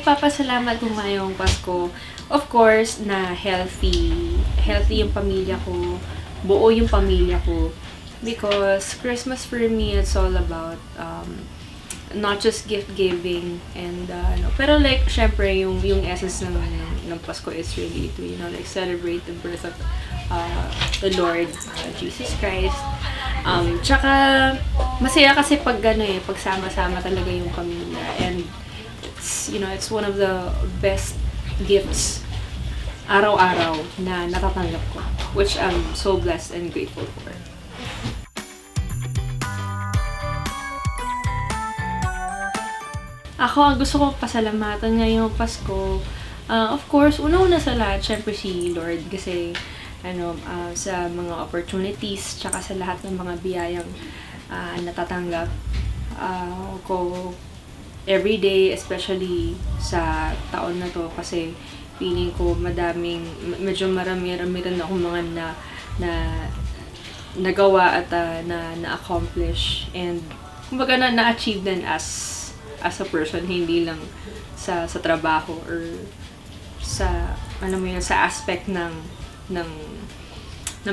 ipapasalamat ko ngayong Pasko, of course, na healthy. Healthy yung pamilya ko. Buo yung pamilya ko. Because Christmas for me, it's all about not just gift giving and pero like syempre yung essence ng Pasko is really to like celebrate the birth of the Lord Jesus Christ. Tsaka masaya kasi pag pagsama-sama talaga yung pamilya, and it's one of the best gifts araw-araw na natatanggap ko, which I'm so blessed and grateful for. Ako, ang gusto kong pasalamatan ngayong Pasko, of course, una-una sa lahat, syempre si Lord. Kasi, sa mga opportunities, tsaka sa lahat ng mga biyayang natatanggap ko everyday, especially sa taon na to. Kasi, feeling ko medyo marami-rami rin ako mga na nagawa at na-accomplish. And, kumbaga na-achieve din as a person, hindi lang sa trabaho or sa sa aspect ng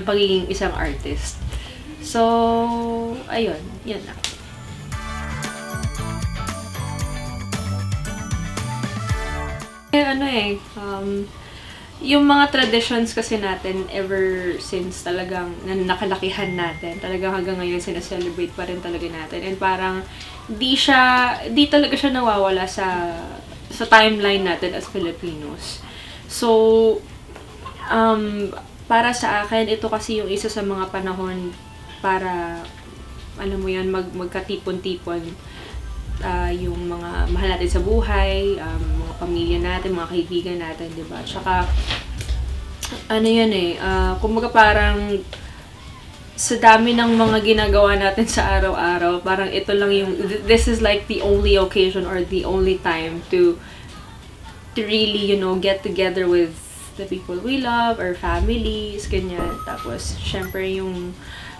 pagiging isang artist. So, ayun, yun na. Yung mga traditions kasi natin ever since talagang nakalakihan natin, talagang hanggang ngayon sinaselebrate pa rin talaga natin, and parang di talaga siya nawawala sa timeline natin as Filipinos. So, para sa akin, ito kasi yung isa sa mga panahon para, magkatipon-tipon yung mga mahal natin sa buhay, mga pamilya natin, mga kaibigan natin, diba? Tsaka, kumbaga parang sa dami ng mga ginagawa natin sa araw-araw, parang ito lang this is like the only occasion or the only time to really, get together with the people we love, our families, ganyan. Tapos, syempre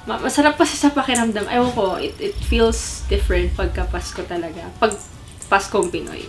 masarap kasi sa pakiramdam. Ewan ko, it feels different pagka Pasko talaga. Pag Paskong Pinoy.